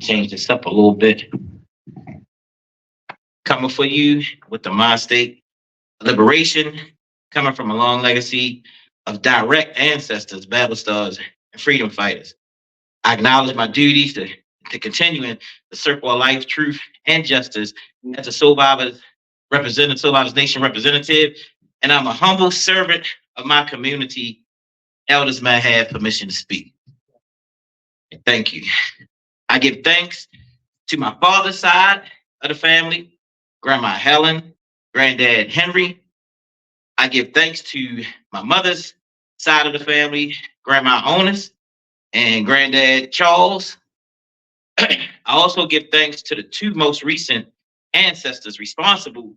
Change this up a little bit. Coming for you with the mind state liberation, coming from a long legacy of direct ancestors, battle stars, and freedom fighters. I acknowledge my duties to continue in the circle of life, truth, and justice as a survivors representative, survivors nation representative, and I'm a humble servant of my community. Elders may have permission to speak. Thank you. I give thanks to my father's side of the family, Grandma Helen, Granddad Henry. I give thanks to my mother's side of the family, Grandma Onis and Granddad Charles. I also give thanks to the two most recent ancestors responsible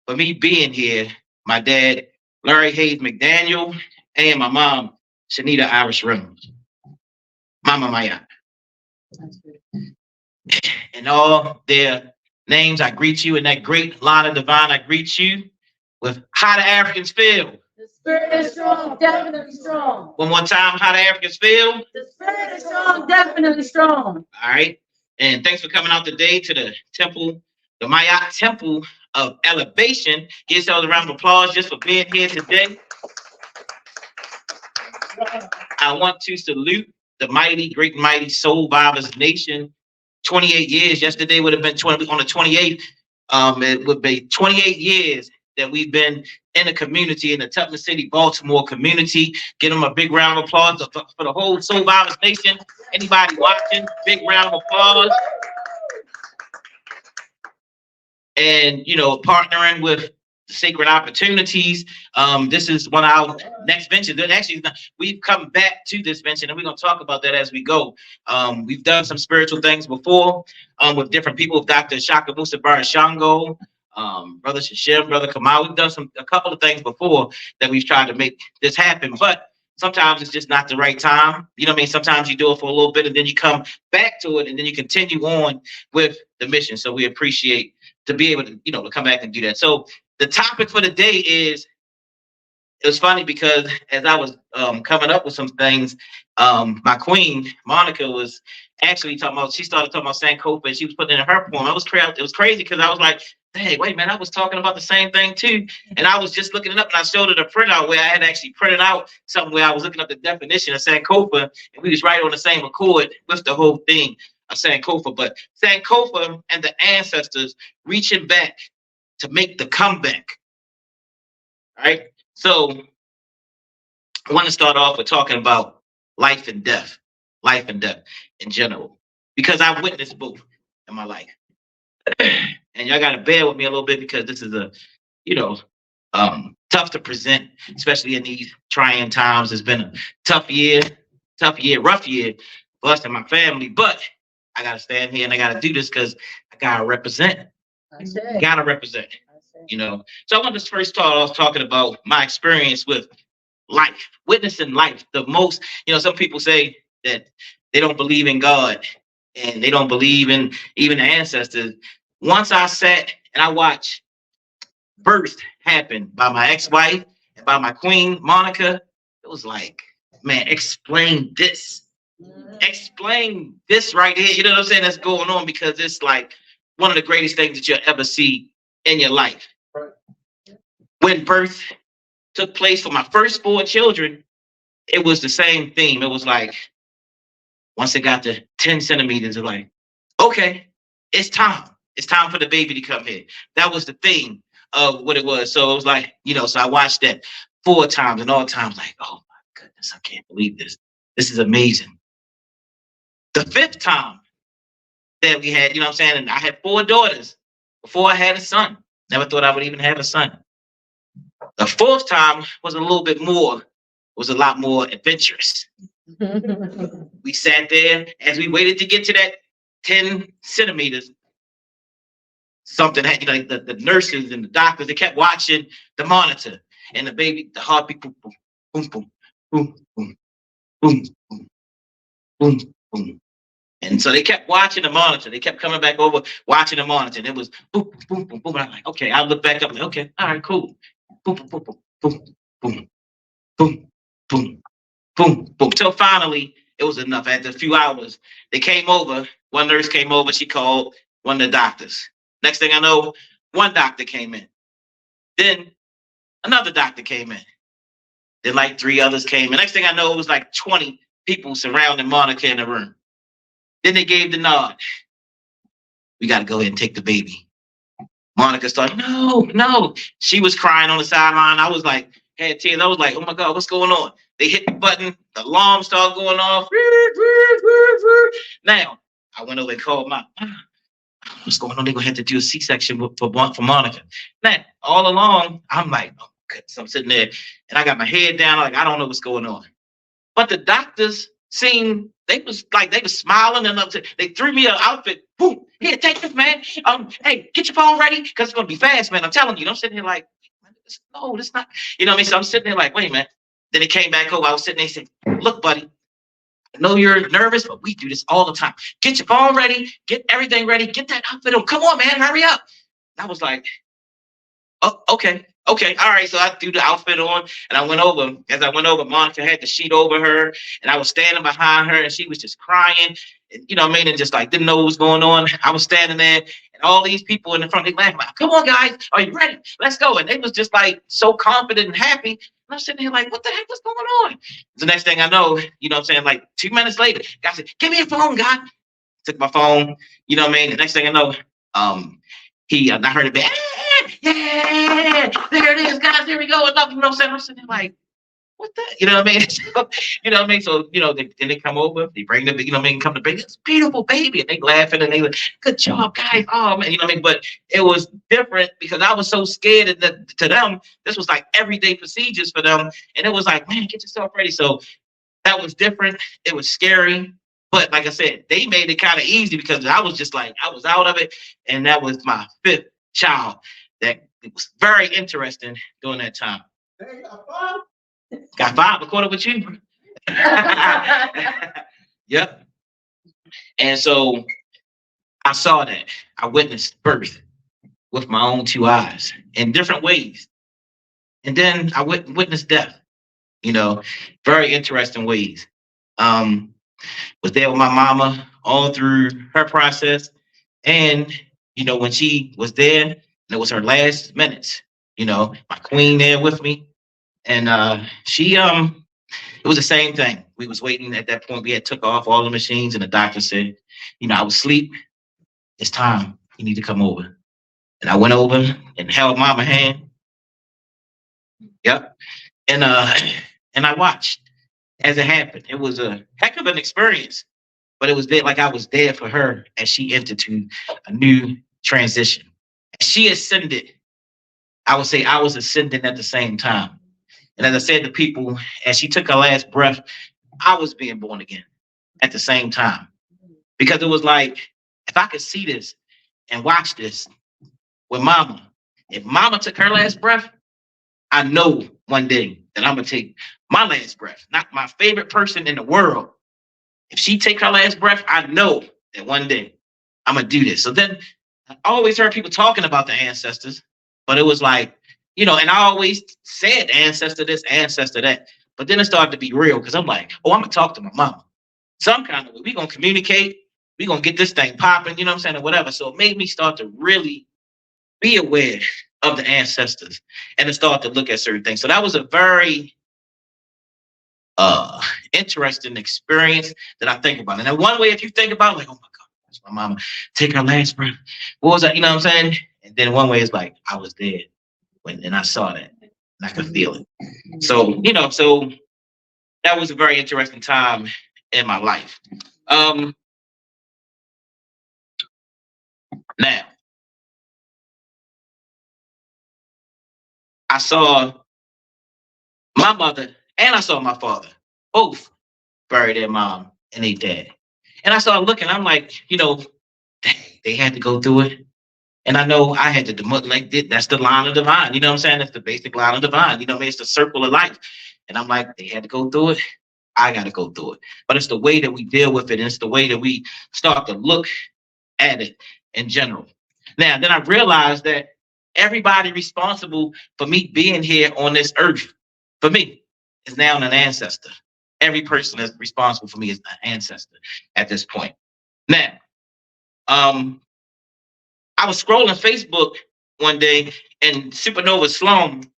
for me being here, my dad, Larry Hayes McDaniel, and my mom, Shanita Irish Reynolds. Mama Maya. And all their names, I greet you in that great line of divine. I greet you with how the Africans feel. The spirit is strong, definitely strong. One more time, how the Africans feel. The spirit is strong, definitely strong. All right. And thanks for coming out today to the temple, the Maat Temple of Elevation. Give yourselves a round of applause just for being here today. I want to salute the mighty, great, mighty Soul Vibers Nation. 28 years. Yesterday would have been 20 on the 28th. It would be 28 years that we've been in the community, in the Tubman City, Baltimore community. Give them a big round of applause for the whole Soul Vibers Nation. Anybody watching, big round of applause. And, you know, partnering with Sacred Opportunities. This is one of our next ventures. Actually, we've come back to this venture, and we're going to talk about that as we go. We've done some spiritual things before with different people, with Dr. Shaka Musa Barashango, Brother Shashim, Brother Kamal. We've done a couple of things before that we've tried to make this happen, but sometimes it's just not the right time. You know what I mean? Sometimes you do it for a little bit, and then you come back to it, and then you continue on with the mission. So we appreciate to be able to, you know, to come back and do that. So the topic for the day is, it was funny because as I was coming up with some things, my queen, Monica, was actually talking about, she started talking about Sankofa, and she was putting it in her poem. It was crazy because I was like, hey, wait, man, I was talking about the same thing too. And I was just looking it up, and I showed her the printout where I had actually printed out something where I was looking up the definition of Sankofa, and we was right on the same accord with the whole thing of Sankofa. But Sankofa and the ancestors reaching back to make the comeback. All right. So I want to start off with talking about life and death in general, because I've witnessed both in my life. And y'all got to bear with me a little bit because this is a, you know, tough to present, especially in these trying times. It's been a rough year for us and my family, but I got to stand here and I got to do this because I got to represent. Got to represent. You know, so I want to first start off talking about my experience with life, witnessing life. The most, you know, some people say that they don't believe in God and they don't believe in even the ancestors. Once I sat and I watched birth happen by my ex-wife and by my queen, Monica, it was like, man, explain this right here. You know what I'm saying? That's going on, because it's like one of the greatest things that you'll ever see in your life. When birth took place for my first 4 children, it was the same theme. It was like, once it got to 10 centimeters, it's like, okay, it's time. It's time for the baby to come here. That was the theme of what it was. So it was like, you know, so I watched that 4 times, and all times like, oh my goodness, I can't believe this. This is amazing. The 5th time that we had, you know what I'm saying? And I had 4 daughters before I had a son. Never thought I would even have a son. The 4th time was a lot more adventurous. We sat there as we waited to get to that 10 centimeters. Something had, you know, like the nurses and the doctors, they kept watching the monitor, and the baby, the heartbeat, boom, boom, boom, boom, boom, boom, boom, boom, boom. And so they kept watching the monitor. They kept coming back over, watching the monitor. And it was boom, boom, boom, boom. And I'm like, okay, I look back up, like, okay, all right, cool. Boom, boom, boom, boom, boom, boom, boom. boom, boom, boom. Till finally it was enough. After a few hours, they came over. One nurse came over. She called one of the doctors. Next thing I know, one doctor came in. Then another doctor came in. Then like three others came in. Next thing I know, it was like 20 people surrounding Monica in the room. Then they gave the nod. We got to go ahead and take the baby. Monica started, no, no. She was crying on the sideline. I was like, had tears. I was like, oh my God, what's going on? They hit the button. The alarm started going off. Now, I went over and called my what's going on? They're gonna have to do a C-section for Monica. Man, all along, I'm like, oh, good. So I'm sitting there and I got my head down, like I don't know what's going on. But the doctors seemed they was smiling and they threw me an outfit. Boom, here, take this, man. Hey, get your phone ready because it's gonna be fast, man. I'm telling you. I'm sitting here like, no, that's not. You know what I mean? So I'm sitting there like, wait a minute. Then it came back over. I was sitting there and said, look, buddy, I know you're nervous, but we do this all the time. Get your phone ready, get everything ready, get that outfit on. Come on, man, hurry up. And I was like, oh, okay, all right. So I threw the outfit on and I went over. As I went over, Monica had the sheet over her and I was standing behind her and she was just crying. And, you know what I mean? And just like didn't know what was going on. I was standing there and all these people in the front, they laughing like, come on, guys, are you ready? Let's go. And they was just like so confident and happy. And I'm sitting here like, what the heck was going on? The next thing I know, you know what I'm saying? Like 2 minutes later, guy said, give me your phone, guy. Took my phone, you know what I mean? The next thing I know, I heard it be, yeah, there it is, guys, here we go. Enough, you know what I'm saying? I'm sitting there like, what the, you know what I mean? You know what I mean? So, you know, they come over, they bring the, you know what I mean, come to bring this beautiful baby, and they laughing and they like, good job, guys. Oh man, you know what I mean? But it was different because I was so scared that to them, this was like everyday procedures for them. And it was like, man, get yourself ready. So that was different. It was scary. But like I said, they made it kind of easy because I was just like, I was out of it. And that was my fifth child. That it was very interesting during that time. Hey, got five, according with you. Yep. And so I saw that. I witnessed birth with my own two eyes in different ways. And then I witnessed death, you know, very interesting ways. Was there with my mama all through her process. And, you know, when she was there, and it was her last minutes, you know, my queen there with me. And she it was the same thing. We was waiting at that point. We had took off all the machines and the doctor said, you know, I was asleep. It's time. You need to come over. And I went over and held mama hand. Yep. And I watched as it happened. It was a heck of an experience, but it was there like I was there for her as she entered to a new transition. As she ascended, I would say I was ascending at the same time. And as I said to people, as she took her last breath, I was being born again at the same time. Because it was like, if I could see this and watch this with mama, if mama took her last breath, I know one day that I'm going to take my last breath, not my favorite person in the world. If she take her last breath, I know that one day I'm going to do this. So then I always heard people talking about the ancestors, but it was like, you know, and I always said ancestor this, ancestor that. But then it started to be real because I'm like, oh, I'm going to talk to my mama. Some kind of way. We're going to communicate. We're going to get this thing popping, you know what I'm saying, or whatever. So it made me start to really be aware of the ancestors and to start to look at certain things. So that was a very interesting experience that I think about. And then one way, if you think about it, like, oh my God, that's my mama, take her last breath. What was that? You know what I'm saying? And then one way is like, I was there and I saw that and I could feel it. So, you know, so that was a very interesting time in my life. Now, I saw my mother and I saw my father both bury their mom and their dad. And I started looking, I'm like, you know, they had to go through it. And I know I had to, like, that's the line of divine. You know what I'm saying? That's the basic line of divine. You know what I mean? It's the circle of life. And I'm like, they had to go through it. I got to go through it. But it's the way that we deal with it. And it's the way that we start to look at it in general. Now, then I realized that everybody responsible for me being here on this earth, for me, is now an ancestor. Every person that's responsible for me is an ancestor at this point. Now, I was scrolling Facebook one day, and Supernova Sloan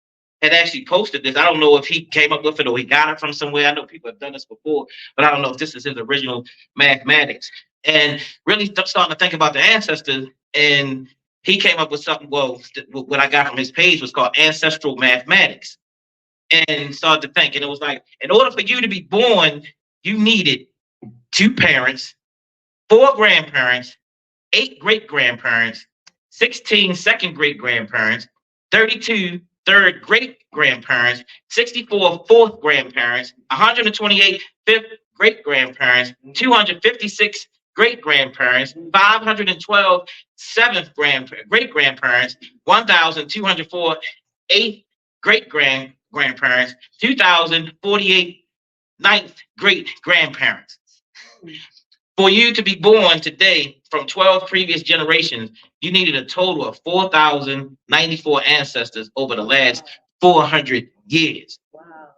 had actually posted this. I don't know if he came up with it or he got it from somewhere. I know people have done this before, but I don't know if this is his original mathematics. And really starting to think about the ancestors, and he came up with something. Well, what I got from his page was called ancestral mathematics, and started to think. And it was like, in order for you to be born, you needed 2 parents, 4 grandparents, 8 great grandparents, 16 second great grandparents, 32 third great grandparents, 64 fourth grandparents, 128 fifth great grandparents, 256 great grandparents, 512 seventh great grandparents, 1,204 eighth great grandparents, 2,048 ninth great grandparents. For you to be born today from 12 previous generations, you needed a total of 4,094 ancestors over the last 400 years. Wow.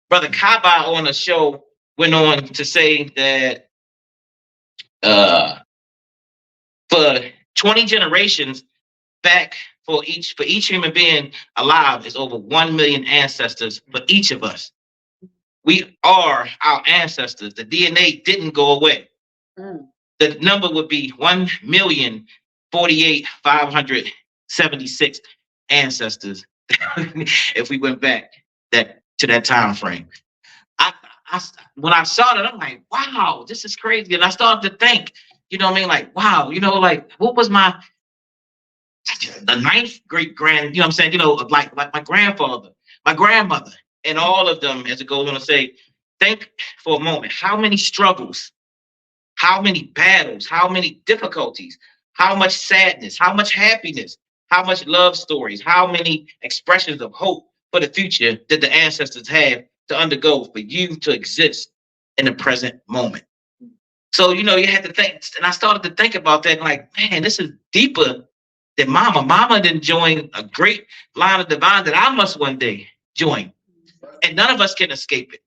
Brother Kaba on the show went on to say that for 20 generations back, for each human being alive is over 1 million ancestors for each of us. We are our ancestors. The DNA didn't go away. Mm. The number would be 1,048,576 ancestors if we went back to that time frame. I, when I saw that, I'm like, wow, this is crazy. And I started to think, you know what I mean? Like, wow, like what was the ninth great grand, you know what I'm saying? Like my grandfather, my grandmother, and all of them, as it goes on to say, think for a moment, how many struggles, how many battles, how many difficulties, how much sadness, how much happiness, how much love stories, how many expressions of hope for the future did the ancestors have to undergo for you to exist in the present moment. So, you had to think, and I started to think about that, like, man, this is deeper than mama. Mama didn't join a great line of divine that I must one day join. And none of us can escape it.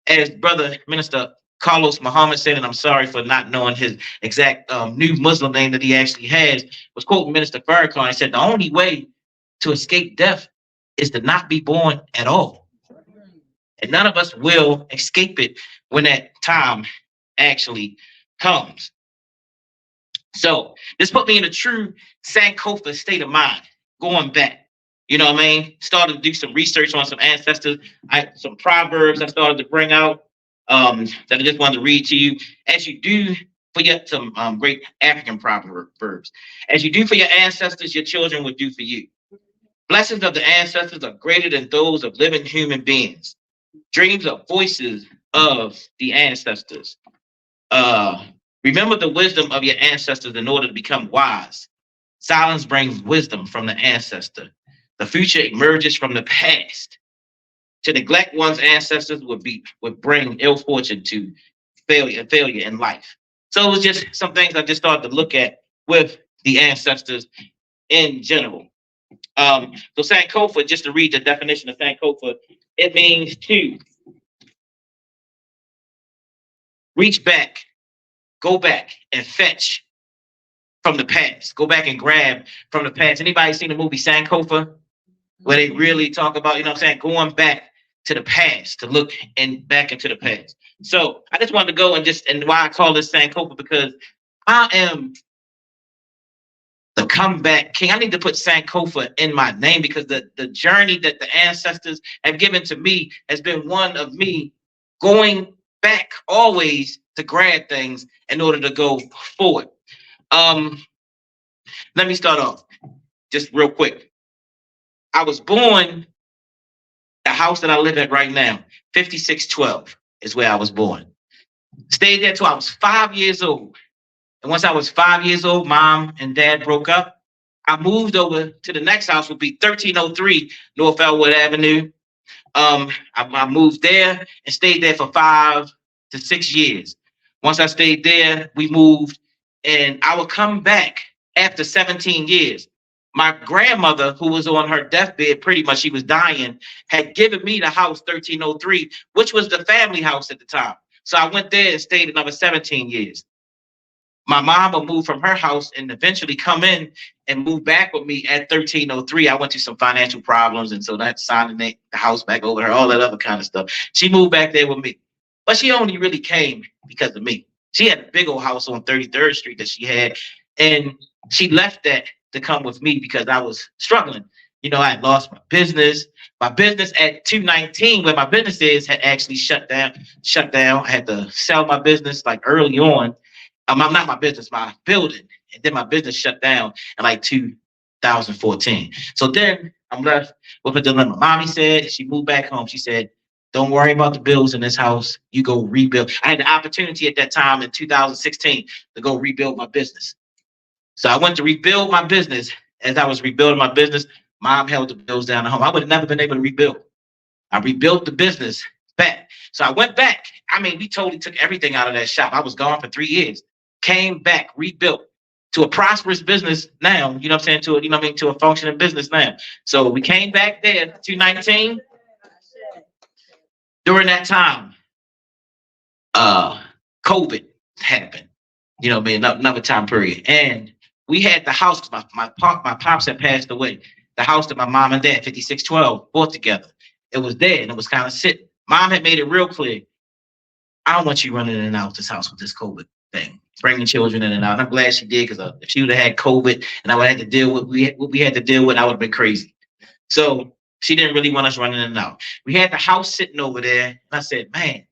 As Brother Minister Carlos Muhammad said, and I'm sorry for not knowing his exact new Muslim name that he actually has, was quoting Minister Farrakhan. He said, the only way to escape death is to not be born at all. And none of us will escape it when that time actually comes. So this put me in a true Sankofa state of mind, going back. You know what I mean? Started to do some research on some ancestors, some proverbs I started to bring out that I just wanted to read to you. As you do for some great African proverbs. As you do for your ancestors, your children will do for you. Blessings of the ancestors are greater than those of living human beings. Dreams are voices of the ancestors. Remember the wisdom of your ancestors in order to become wise. Silence brings wisdom from the ancestor. The future emerges from the past. To neglect one's ancestors would bring ill fortune to failure in life. So it was just some things I just started to look at with the ancestors in general. So Sankofa, just to read the definition of Sankofa, it means to reach back, go back and fetch from the past. Go back and grab from the past. Anybody seen the movie Sankofa? Where they really talk about, you know what I'm saying, going back to the past, to look back into the past. So I just wanted to go and why I call this Sankofa, because I am the comeback king. I need to put Sankofa in my name, because the journey that the ancestors have given to me has been one of me going back always to grab things in order to go forward. Let me start off just real quick. I was born, the house that I live at right now, 5612 is where I was born. Stayed there till I was 5 years old. And once I was 5 years old, mom and dad broke up. I moved over to the next house, would be 1303 North Elwood Avenue. I moved there and stayed there for 5 to 6 years. Once I stayed there, we moved, and I would come back after 17 years. My grandmother, who was on her deathbed, pretty much she was dying, had given me the house 1303, which was the family house at the time. So I went there and stayed another 17 years. My mom would move from her house and eventually come in and move back with me at 1303. I went through some financial problems, and so that signed the house back over her, all that other kind of stuff. She moved back there with me, but she only really came because of me. She had a big old house on 33rd Street that she had, and she left that to come with me because I was struggling. You know, I had lost my business. My business at 219, where my business is, had actually shut down. Shut down. I had to sell my business like early on. I'm not my business, my building. And then my business shut down in like 2014. So then I'm left with a dilemma. Mommy said she moved back home. She said, don't worry about the bills in this house. You go rebuild. I had the opportunity at that time in 2016 to go rebuild my business. So I went to rebuild my business. As I was rebuilding my business, mom held the bills down at home. I would have never been able to rebuild. I rebuilt the business back. So I went back. I mean, we totally took everything out of that shop. I was gone for 3 years. Came back, rebuilt to a prosperous business now. You know what I'm saying? To a, you know what I mean, to a functioning business now. So we came back there 219. During that time, COVID happened. You know what I mean? Another time period. And we had the house. My pops had passed away. The house that my mom and dad, 5612, bought together. It was there and it was kind of sitting. Mom had made it real clear. I don't want you running in and out of this house with this COVID thing, bringing children in and out. And I'm glad she did, because if she would have had COVID and I would have had to deal with what we had to deal with, I would have been crazy. So she didn't really want us running in and out. We had the house sitting over there. And I said, man.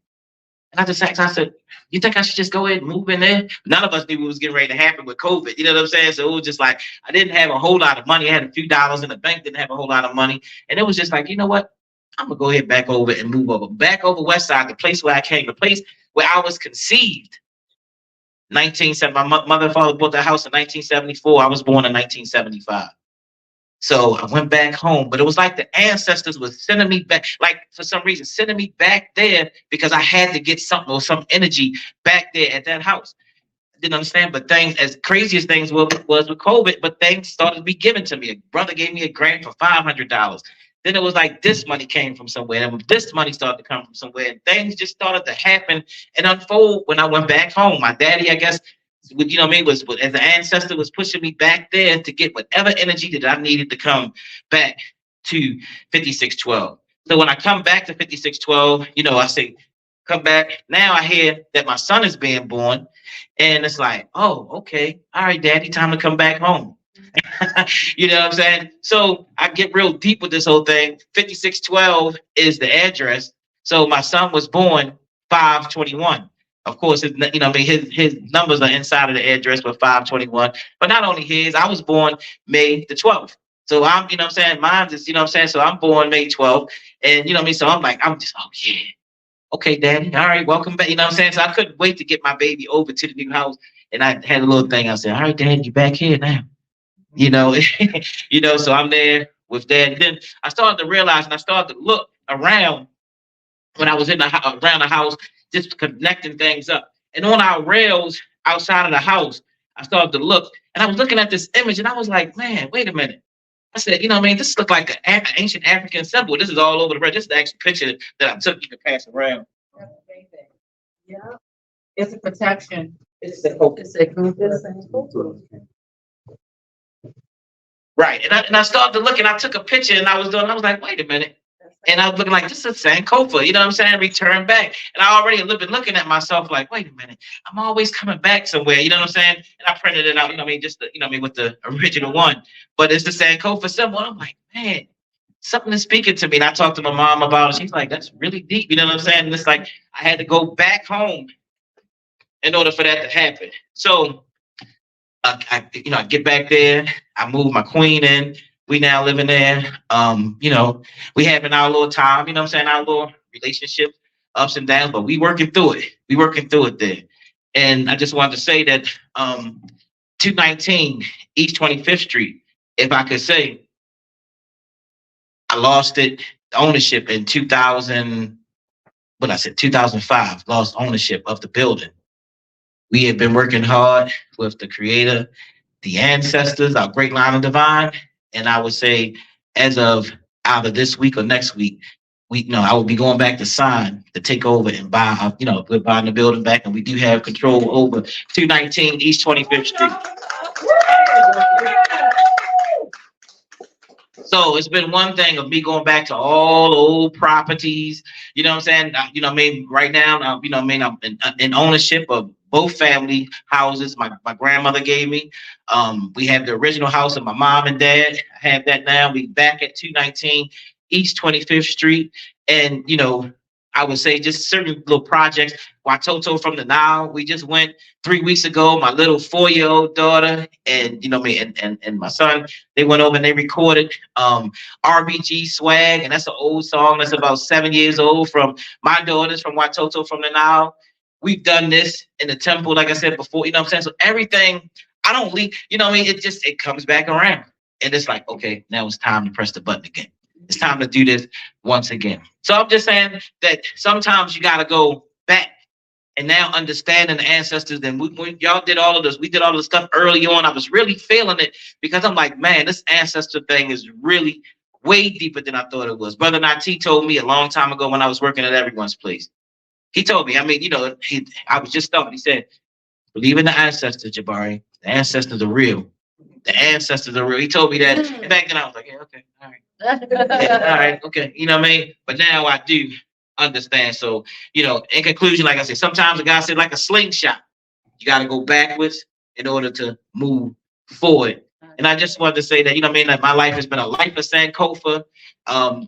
And I just asked, I said, you think I should just go ahead and move in there? None of us knew what was getting ready to happen with COVID. You know what I'm saying? So it was just like, I didn't have a whole lot of money. I had a few dollars in the bank, didn't have a whole lot of money. And it was just like, you know what? I'm going to go ahead back over and move over. Back over West Side, the place where I came, the place where I was conceived. 1970. My mother and father bought the house in 1974. I was born in 1975. So I went back home, but it was like the ancestors were sending me back, like for some reason, sending me back there because I had to get something or some energy back there at that house. I didn't understand, but things, as crazy as things was with COVID, but things started to be given to me. A brother gave me a grant for $500. Then it was like this money came from somewhere, and this money started to come from somewhere, and things just started to happen and unfold when I went back home. My daddy, I guess, you know what I mean, was as the ancestor was pushing me back there to get whatever energy that I needed to come back to 5612. So when I come back to 5612, you know, I say, come back. Now I hear that my son is being born, and it's like, oh, okay, all right, daddy, time to come back home. You know what I'm saying? So I get real deep with this whole thing. 5612 is the address. So my son was born 521. Of course, his, you know, I mean, his numbers are inside of the address with 521. But not only his, I was born May the 12th. So I'm, you know what I'm saying? Mine's is, you know what I'm saying? So I'm born May 12th. And you know what I mean? So I'm like, I'm just, oh yeah. Okay, daddy. All right, welcome back. You know what I'm saying? So I couldn't wait to get my baby over to the new house. And I had a little thing. I said, all right, daddy, you back here now. You know, you know, so I'm there with that. And then I started to realize, and I started to look around when I was in around the house, just connecting things up. And on our rails outside of the house, I started to look, and I was looking at this image, and I was like, man, wait a minute. I said, you know what I mean? This looked like an ancient African symbol. This is all over the red. This is the actual picture that I took. You can pass around. That's amazing. Yeah. It's a protection. It's a focus. Right. And I started to look, and I took a picture, and I was like, wait a minute. And I was looking like, this is Sankofa, you know what I'm saying? Return back. And I already been looking at myself like, wait a minute, I'm always coming back somewhere, you know what I'm saying? And I printed it out, you know what I mean, just, you know what I mean, with the original one. But it's the Sankofa symbol. And I'm like, man, something is speaking to me. And I talked to my mom about it. She's like, that's really deep, you know what I'm saying? And it's like, I had to go back home in order for that to happen. So I get back there, I move my queen in. We now living there. You know, we having our little time, you know what I'm saying, our little relationship, ups and downs, but we working through it. We working through it there. And I just wanted to say that 219 East 25th Street, if I could say, I lost it, ownership in 2005, lost ownership of the building. We have been working hard with the creator, the ancestors, our great line of divine, And I would say, as of either this week or next week, I will be going back to sign to take over and buy. We're buying the building back, and we do have control over 219 East 25th Street. So it's been one thing of me going back to all old properties. You know what I'm saying? Right now, I'm in ownership of both family houses my grandmother gave me. We have the original house of my mom and dad. I have that now. We back at 219 East 25th Street. And, I would say just certain little projects. Watoto from the Nile. We just went 3 weeks ago. My little 4-year-old daughter and and my son, they went over and they recorded RBG Swag, and that's an old song that's about 7 years old from my daughters from Watoto from the Nile. We've done this in the temple, like I said before, you know what I'm saying? So everything, I don't leave, it comes back around. And it's like, okay, now it's time to press the button again. It's time to do this once again. So I'm just saying that sometimes you got to go back and now understanding the ancestors. And y'all did all of this. We did all of the stuff early on. I was really feeling it because I'm like, man, this ancestor thing is really way deeper than I thought it was. Brother Nati told me a long time ago when I was working at Everyone's Place. He told me, I was just stumped. He said, believe in the ancestors, Jabari. The ancestors are real. The ancestors are real. He told me that. And back then I was like, yeah, okay, all right. Yeah, all right, okay. You know what I mean? But now I do understand. So, in conclusion, like I said, sometimes the guy said like a slingshot. You got to go backwards in order to move forward. And I just wanted to say that, that my life has been a life of Sankofa,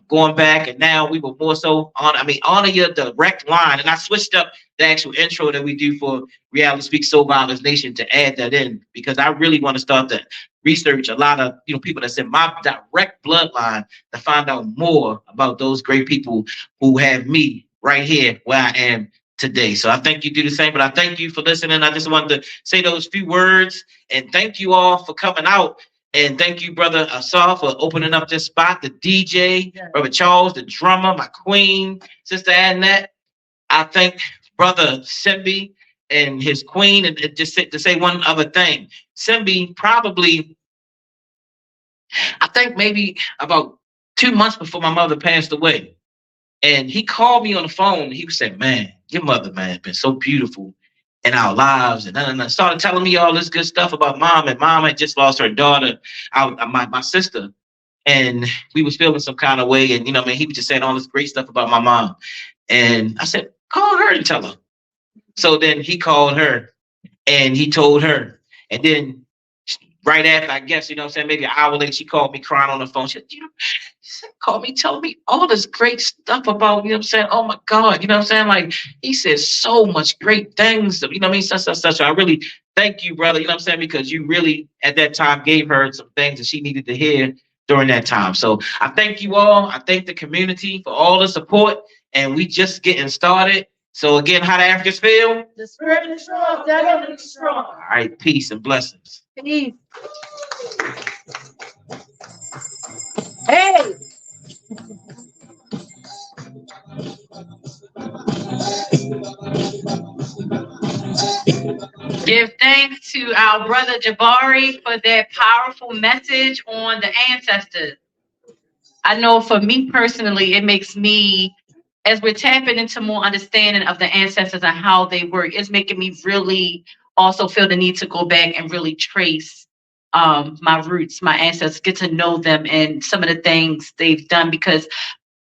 going back, and now we were more so honor your direct line. And I switched up the actual intro that we do for Reality Speak Soul Violence Nation to add that in because I really want to start to research a lot of people that's in my direct bloodline to find out more about those great people who have me right here where I am today. So I think you do the same, but I thank you for listening. I just wanted to say those few words and thank you all for coming out. And thank you, Brother Asaf, for opening up this spot, the DJ, Brother Charles, the drummer, my queen, Sister Annette. I thank Brother Simbi and his queen. And just to say one other thing, Simbi probably, I think maybe about 2 months before my mother passed away. And he called me on the phone. And he said, man, your mother, man, has been so beautiful in our lives. And started telling me all this good stuff about mom. And mom had just lost her daughter, my sister. And we was feeling some kind of way. And, he was just saying all this great stuff about my mom. And I said, call her and tell her. So then he called her and he told her. And then right after, I guess, maybe an hour later, she called me crying on the phone. She said, called me telling me all this great stuff about, oh my God, like he says so much great things, such. I really thank you, brother, because you really at that time gave her some things that she needed to hear during that time. So I thank you all. I thank the community for all the support, and we just getting started. So again, how the Africans feel? The spirit is strong, devil is strong. All right, peace and blessings. Peace. Hey. Give thanks to our brother Jabari for that powerful message on the ancestors. I know for me personally, it makes me, as we're tapping into more understanding of the ancestors and how they work, it's making me really also feel the need to go back and really trace my roots, my ancestors, get to know them and some of the things they've done, because